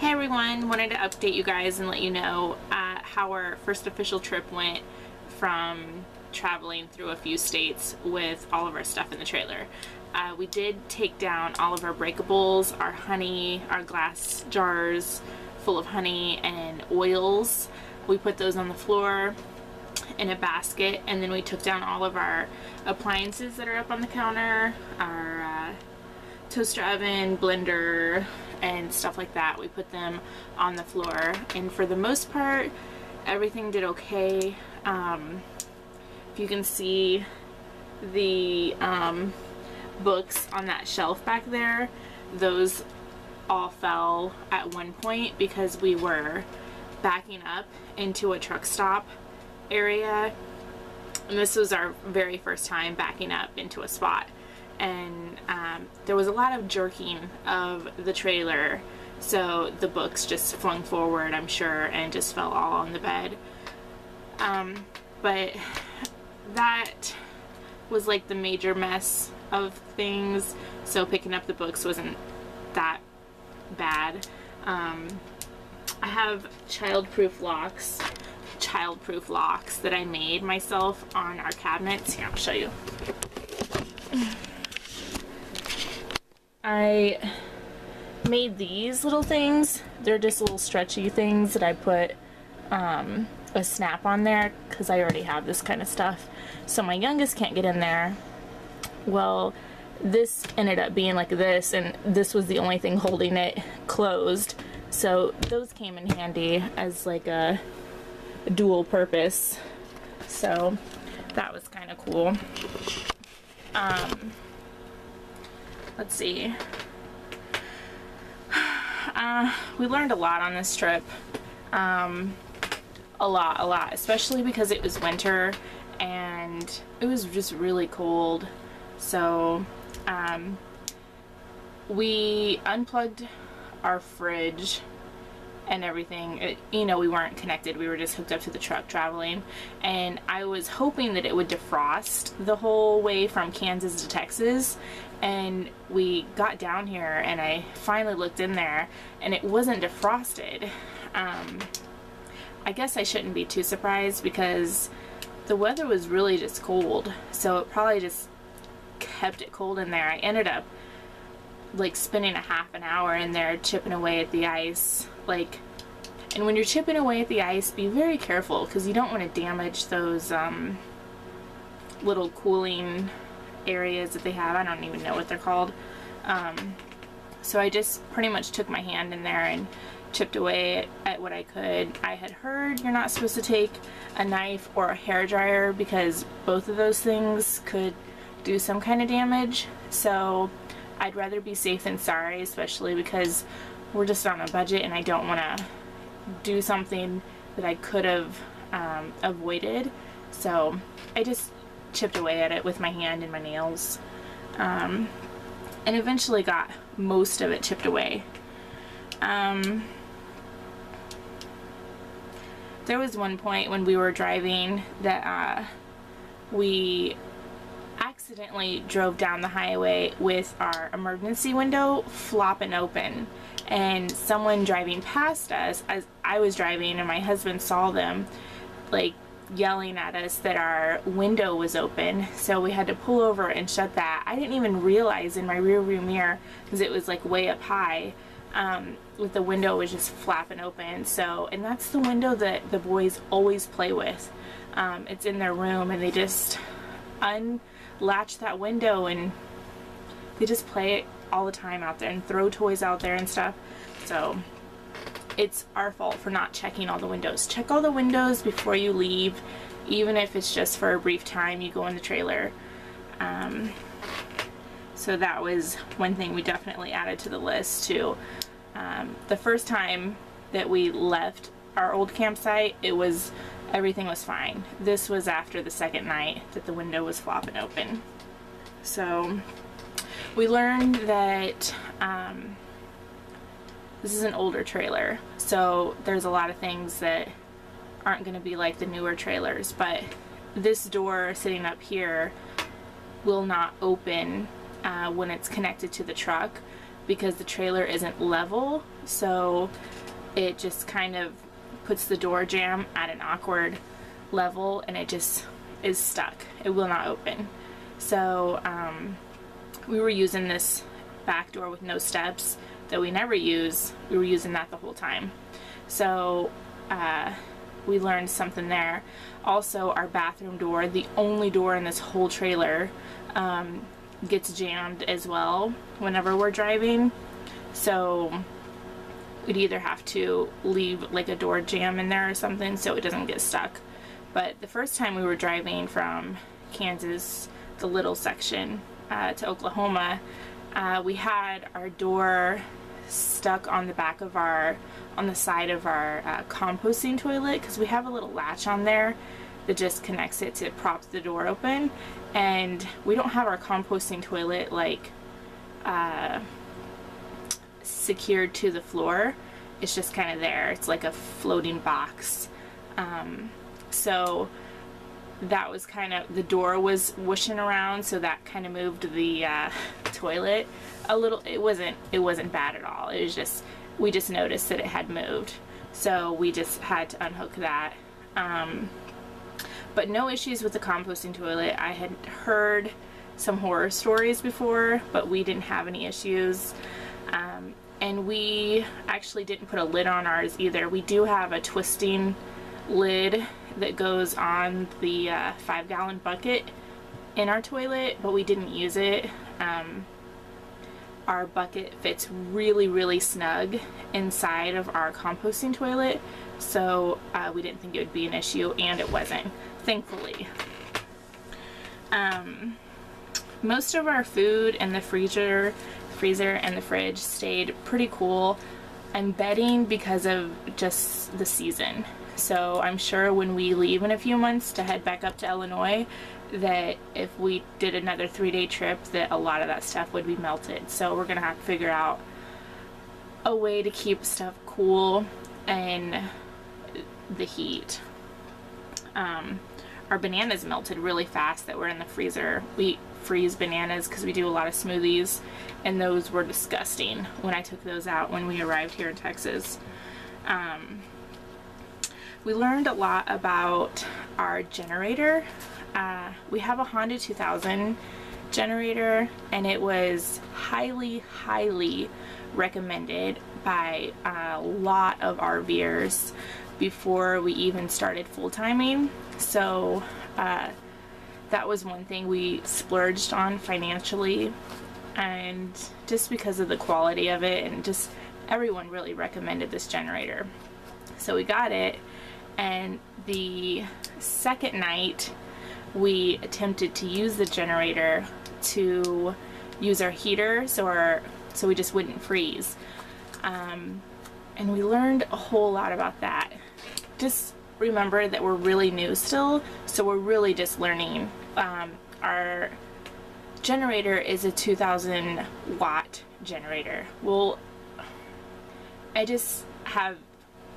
Hey everyone, wanted to update you guys and let you know how our first official trip went from traveling through a few states with all of our stuff in the trailer. We did take down all of our breakables, our honey, our glass jars full of honey and oils. We put those on the floor in a basket, and then we took down all of our appliances that are up on the counter, our toaster oven, blender, and stuff like that. We put them on the floor, and for the most part everything did okay. If you can see the books on that shelf back there, those all fell at one point because we were backing up into a truck stop area, and this was our very first time backing up into a spot, and there was a lot of jerking of the trailer, so the books just flung forward, I'm sure, and just fell all on the bed. But that was like the major mess of things, so picking up the books wasn't that bad. I have childproof locks that I made myself on our cabinets. Here, I'll show you. I made these little things. They're just little stretchy things that I put a snap on there because I already have this kind of stuff, so my youngest can't get in there. Well, this ended up being like this, and this was the only thing holding it closed, so those came in handy as like a dual purpose, so that was kind of cool. Let's see. We learned a lot on this trip. A lot, especially because it was winter and it was just really cold. So we unplugged our fridge and everything. You know, we weren't connected, we were just hooked up to the truck traveling, and I was hoping that it would defrost the whole way from Kansas to Texas, and we got down here and I finally looked in there and it wasn't defrosted. I guess I shouldn't be too surprised because the weather was really just cold, so it probably just kept it cold in there. I ended up like spending a half an hour in there chipping away at the ice, like, and when you're chipping away at the ice, be very careful because you don't want to damage those little cooling areas that they have. I don't even know what they're called. So I just pretty much took my hand in there and chipped away at what I could. I had heard you're not supposed to take a knife or a hair dryer because both of those things could do some kind of damage, so I'd rather be safe than sorry, especially because we're just on a budget and I don't want to do something that I could have avoided. So I just chipped away at it with my hand and my nails, and eventually got most of it chipped away. There was one point when we were driving that we accidentally drove down the highway with our emergency window flopping open, and someone driving past us as I was driving, and my husband saw them like yelling at us that our window was open, so we had to pull over and shut that. I didn't even realize in my rear view mirror because it was like way up high, with the window was just flapping open. So, and that's the window that the boys always play with. It's in their room, and they just unlatch that window and they just play it all the time out there and throw toys out there and stuff. So it's our fault for not checking all the windows. Check all the windows before you leave, even if it's just for a brief time you go in the trailer. So that was one thing we definitely added to the list too. The first time that we left our old campsite, everything was fine. This was after the second night that the window was flopping open. So we learned that this is an older trailer, so there's a lot of things that aren't going to be like the newer trailers, but this door sitting up here will not open when it's connected to the truck, because the trailer isn't level, so it just kind of puts the door jamb at an awkward level and it just is stuck. It will not open. So we were using this back door with no steps that we never use. We were using that the whole time. So we learned something there. Also, our bathroom door, the only door in this whole trailer, gets jammed as well whenever we're driving. So we'd either have to leave like a door jamb in there or something so it doesn't get stuck. But the first time we were driving from Kansas, the little section, to Oklahoma, we had our door stuck on the back of on the side of our composting toilet, because we have a little latch on there that just connects it to prop the door open, and we don't have our composting toilet like secured to the floor. It's just kind of there. It's like a floating box. So that was kind of, the door was whooshing around, so that kind of moved the toilet a little. It wasn't bad at all. It was just, we just noticed that it had moved, so we just had to unhook that. But no issues with the composting toilet. I had heard some horror stories before, but we didn't have any issues. And we actually didn't put a lid on ours either. We do have a twisting lid that goes on the 5-gallon bucket in our toilet, but we didn't use it. Our bucket fits really, really snug inside of our composting toilet, so we didn't think it would be an issue, and it wasn't, thankfully. Most of our food in the freezer and the fridge stayed pretty cool. I'm betting because of just the season. So I'm sure when we leave in a few months to head back up to Illinois, that if we did another 3-day trip, that a lot of that stuff would be melted. So we're gonna have to figure out a way to keep stuff cool and the heat. Our bananas melted really fast that were in the freezer. We freeze bananas because we do a lot of smoothies, and those were disgusting when I took those out when we arrived here in Texas. We learned a lot about our generator. We have a Honda 2000 generator, and it was highly, highly recommended by a lot of RV'ers before we even started full-timing. So that was one thing we splurged on financially, and just because of the quality of it, and just everyone really recommended this generator. So we got it, and the second night we attempted to use the generator to use our heater so we just wouldn't freeze. And we learned a whole lot about that. Just remember that we're really new still, so we're really just learning. Our generator is a 2,000 watt generator. Well, I just have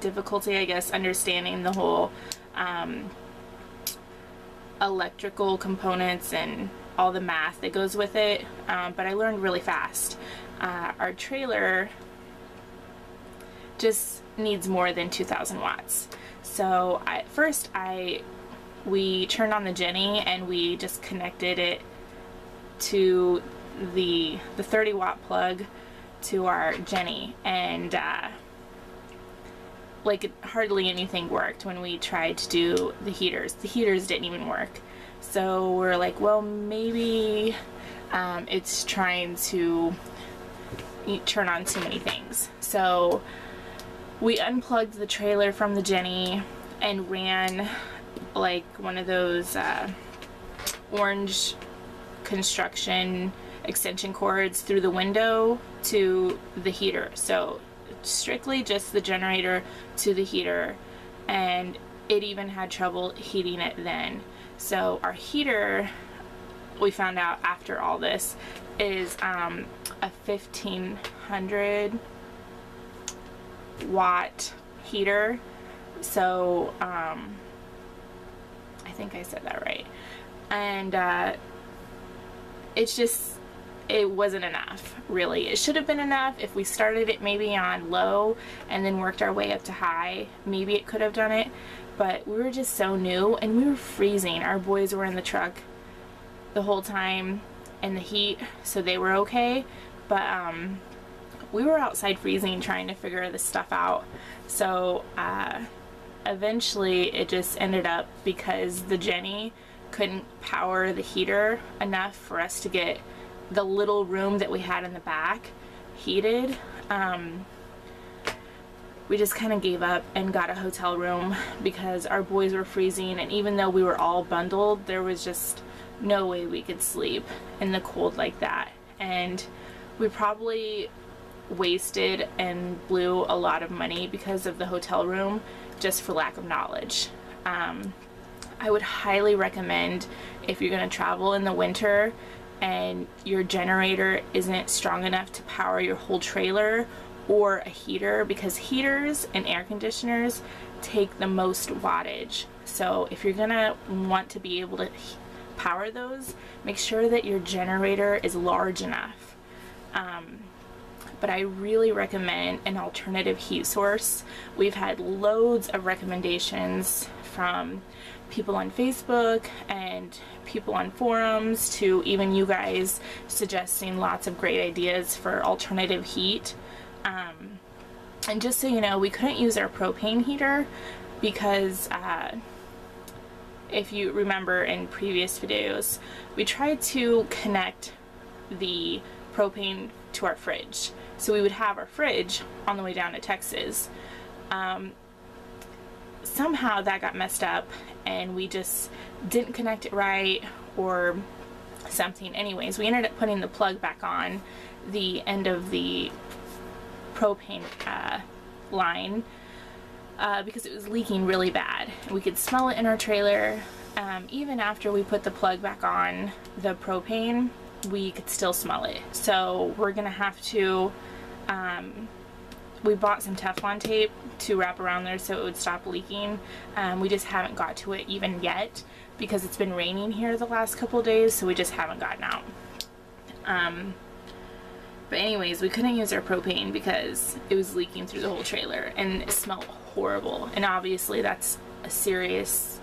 difficulty, I guess, understanding the whole electrical components and all the math that goes with it, but I learned really fast. Our trailer just needs more than 2,000 watts. So first we turned on the Jenny, and we just connected it to the 30 watt plug to our Jenny, and like hardly anything worked when we tried to do the heaters. The heaters didn't even work. So we're like, well, maybe it's trying to turn on too many things. So we unplugged the trailer from the Jenny and ran like one of those orange construction extension cords through the window to the heater. So strictly just the generator to the heater, and it even had trouble heating it then. So our heater, we found out after all this, is a 1,500 watt heater. So I think I said that right. And it's just, it wasn't enough, really. It should have been enough if we started it maybe on low and then worked our way up to high. Maybe it could have done it, but we were just so new and we were freezing. Our boys were in the truck the whole time in the heat, so they were okay, but we were outside freezing trying to figure this stuff out. So eventually it just ended up, because the Jenny couldn't power the heater enough for us to get the little room that we had in the back heated, we just kind of gave up and got a hotel room because our boys were freezing, and even though we were all bundled, there was just no way we could sleep in the cold like that. And we probably wasted and blew a lot of money because of the hotel room just for lack of knowledge. I would highly recommend, if you're going to travel in the winter and your generator isn't strong enough to power your whole trailer, or a heater, because heaters and air conditioners take the most wattage. So if you're gonna want to be able to power those, make sure that your generator is large enough. But I really recommend an alternative heat source. We've had loads of recommendations from people on Facebook and people on forums, to even you guys suggesting lots of great ideas for alternative heat. And just so you know, we couldn't use our propane heater because if you remember in previous videos, we tried to connect the propane to our fridge. So we would have our fridge on the way down to Texas. Somehow that got messed up and we just didn't connect it right or something. Anyways, we ended up putting the plug back on the end of the propane line because it was leaking really bad. We could smell it in our trailer. Even after we put the plug back on the propane, we could still smell it. So we're gonna have to, we bought some Teflon tape to wrap around there so it would stop leaking. We just haven't got to it even yet because it's been raining here the last couple days, so we just haven't gotten out. But anyways, we couldn't use our propane because it was leaking through the whole trailer and it smelled horrible. And obviously that's a serious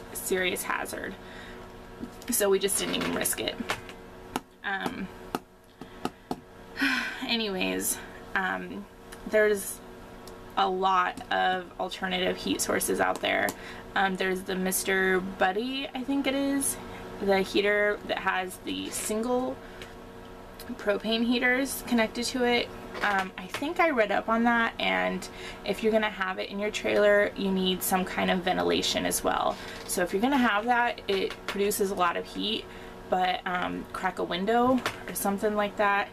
hazard. So we just didn't even risk it. Anyways, there's a lot of alternative heat sources out there. There's the Mr. Buddy, I think it is, the heater that has the single propane heaters connected to it. I think I read up on that, and if you're gonna have it in your trailer, you need some kind of ventilation as well. So if you're gonna have that, it produces a lot of heat, but crack a window or something like that,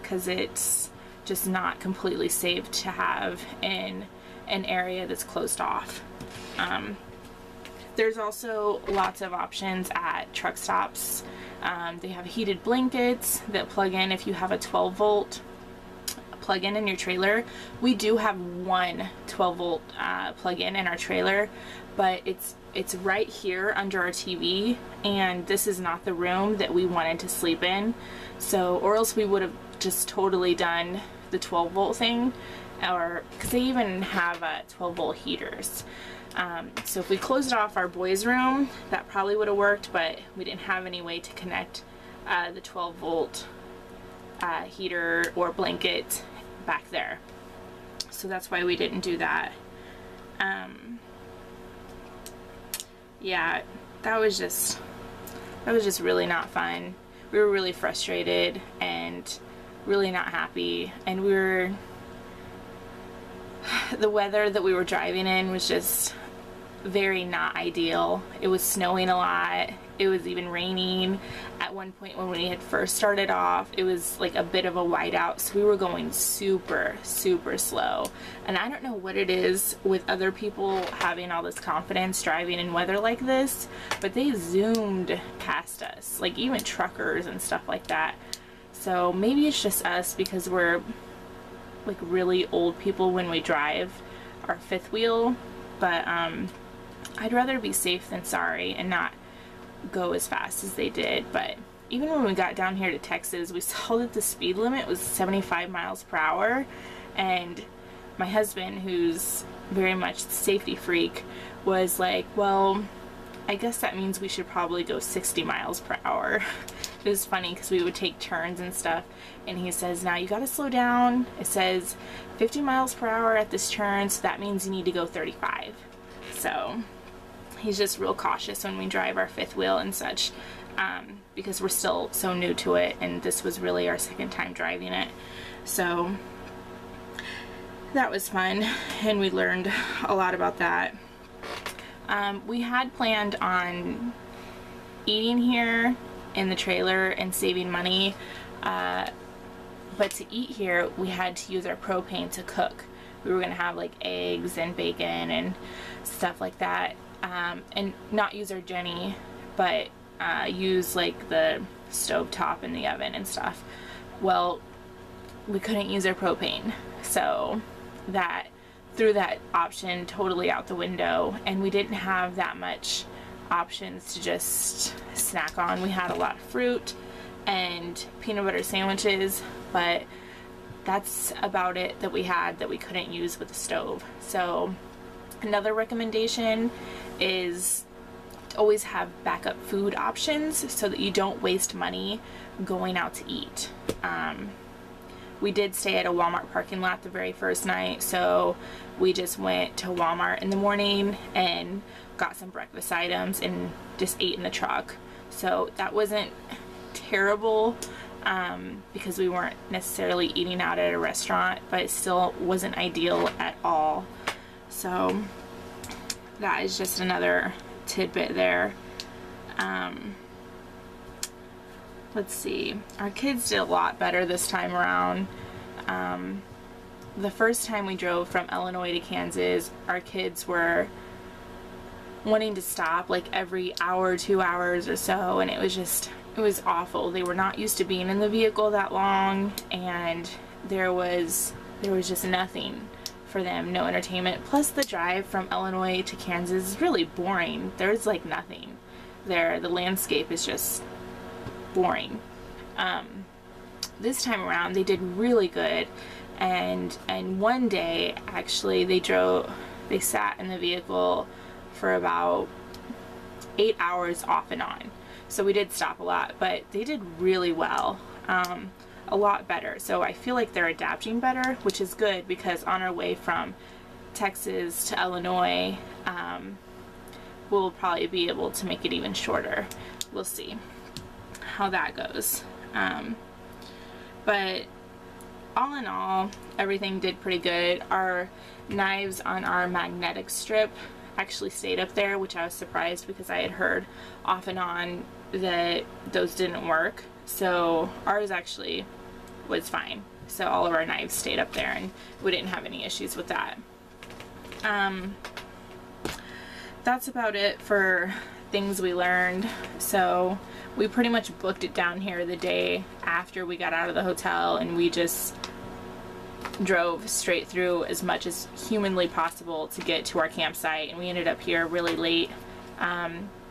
because it's just not completely safe to have in an area that's closed off. There's also lots of options at truck stops. They have heated blankets that plug in if you have a 12-volt plug-in in your trailer. We do have one 12-volt plug-in in our trailer, but it's right here under our TV, and this is not the room that we wanted to sleep in. So, or else we would have just totally done the 12-volt thing, or because they even have 12-volt heaters. So if we closed off our boys' room, that probably would have worked, but we didn't have any way to connect the 12-volt heater or blanket back there. So that's why we didn't do that. Yeah, that was just really not fun. We were really frustrated and really not happy, and the weather that we were driving in was just very not ideal. It was snowing a lot. It was even raining. At one point when we had first started off, it was like a bit of a whiteout, so we were going super slow. And I don't know what it is with other people having all this confidence driving in weather like this, but they zoomed past us, like even truckers and stuff like that. So maybe it's just us because we're like really old people when we drive our fifth wheel, but I'd rather be safe than sorry and not go as fast as they did. But even when we got down here to Texas, we saw that the speed limit was 75 miles per hour, and my husband, who's very much the safety freak, was like, well, I guess that means we should probably go 60 miles per hour. It was funny because we would take turns and stuff, and he says, now you gotta slow down. It says 50 miles per hour at this turn, so that means you need to go 35. So he's just real cautious when we drive our fifth wheel and such, because we're still so new to it, and this was really our second time driving it. So that was fun, and we learned a lot about that. We had planned on eating here in the trailer and saving money, but to eat here we had to use our propane to cook. We were gonna have like eggs and bacon and stuff like that, and not use our Jenny, but use like the stove top in the oven and stuff. Well, we couldn't use our propane, so that threw that option totally out the window, and we didn't have that much options to just snack on. We had a lot of fruit and peanut butter sandwiches, but that's about it that we had that we couldn't use with the stove. So another recommendation is to always have backup food options so that you don't waste money going out to eat. We did stay at a Walmart parking lot the very first night, so we just went to Walmart in the morning and got some breakfast items and just ate in the truck. So that wasn't terrible, because we weren't necessarily eating out at a restaurant, but it still wasn't ideal at all. So that is just another tidbit there. Let's see, our kids did a lot better this time around. The first time we drove from Illinois to Kansas, our kids were wanting to stop like every hour, 2 hours or so, and it was awful. They were not used to being in the vehicle that long, and there was just nothing for them, no entertainment. Plus the drive from Illinois to Kansas is really boring. There's like nothing there. The landscape is just boring. This time around they did really good, and one day actually they sat in the vehicle for about 8 hours off and on. So we did stop a lot, but they did really well, a lot better. So I feel like they're adapting better, which is good, because on our way from Texas to Illinois, we'll probably be able to make it even shorter. We'll see how that goes. But all in all, everything did pretty good. Our knives on our magnetic strip actually stayed up there, which I was surprised, because I had heard off and on that those didn't work. So ours actually was fine. So all of our knives stayed up there, and we didn't have any issues with that. That's about it for things we learned. So we pretty much booked it down here the day after we got out of the hotel, and we just drove straight through as much as humanly possible to get to our campsite, and we ended up here really late,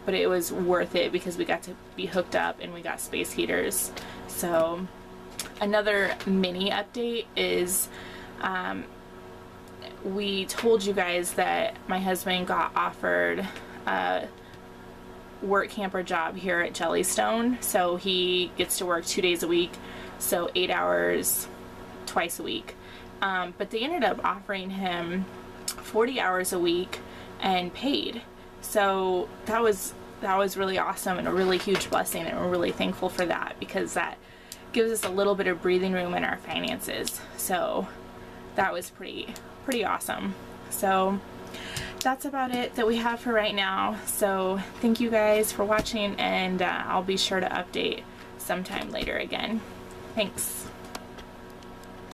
but it was worth it because we got to be hooked up and we got space heaters. So another mini update is, we told you guys that my husband got offered a work camper job here at Jellystone, so he gets to work 2 days a week, so 8 hours twice a week. But they ended up offering him 40 hours a week and paid. So that was really awesome and a really huge blessing, and we're really thankful for that, because that gives us a little bit of breathing room in our finances. So that was pretty awesome. So that's about it that we have for right now. So thank you guys for watching, and I'll be sure to update sometime later again. Thanks.